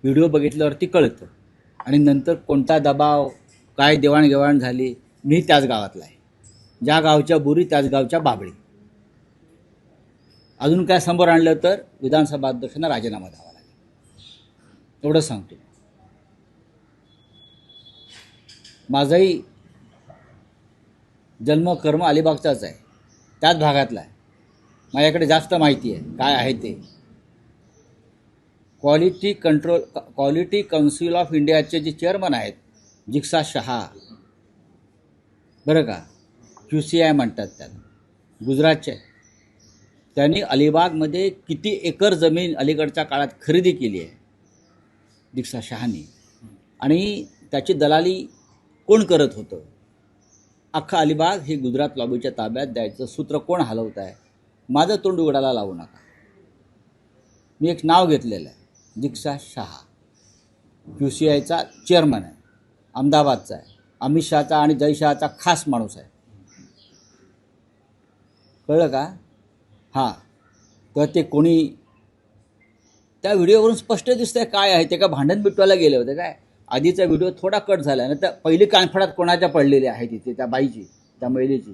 Video बघितल्यावरती कळतं. आणि नंतर कोणता दबाव, काय देवाणघेवाण झाली, मी त्याच गावातला आहे. ज्या गावच्या बुरी त्याच गावच्या बाबळी. अजून काय समोर आणलं तर विधानसभा अध्यक्षांना राजीनामा द्यावा लागेल, एवढं सांगतो. माझाही जन्म कर्म अलिबागचाच आहे, त्याच भागातला आहे. माझ्याकडे जास्त माहिती आहे काय आहे ते. क्वालिटी काउन्सिल ऑफ इंडियाचे जे चेअरमन आहेत जिग्सा शहा, बरं का, QCI म्हणतात त्याला, गुजरातचे. त्यांनी अलिबागमध्ये किती एकर जमीन अलीकडच्या काळात खरेदी केली आहे जिग्सा शहानी, आणि त्याची दलाली कोण करत होतं, अख्खा अलिबाग हे गुजरात लॉबीच्या ताब्यात द्यायचं सूत्र कोण हलवत आहे, माझं तोंड उघडायला लावू नका. मी एक नाव घेतलेलं आहे, जिग्सा शहा, QCIचा चेअरमन आहे, अहमदाबादचा आहे, अमित शहाचा आणि जय शहाचा खास माणूस आहे. कळलं का? हां, तर ते कोणी त्या व्हिडिओवरून स्पष्ट दिसतंय काय आहे ते. का भांडण मिटवायला गेले होते काय? आधीचा व्हिडिओ थोडा कट झाला ना, तर पहिली कानफडात कोणाच्या पडलेली आहे तिथे, त्या बाईची, त्या महिलेची,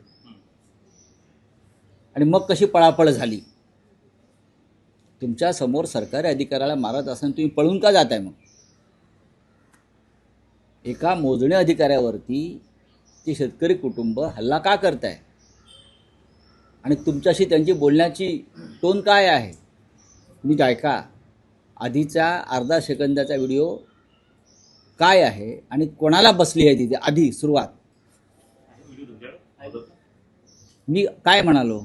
आणि मग कशी पळापळ झाली. तुमच्या समोर सरकारी अधिकाऱ्याला मारत असताना तुम्ही पळून का जाताय? मग एका मोजणी अधिकाऱ्यावरती ते शेतकरी कुटुंब हल्ला का करताय, आणि तुमच्याशी त्यांची बोलण्याची टोन काय आहे? नीट ऐका. आधीचा अर्धा सेकंदाचा व्हिडिओ काय आहे आणि कोणाला बसली आहे तिथे, आधी सुरुवात. मी काय म्हणालो?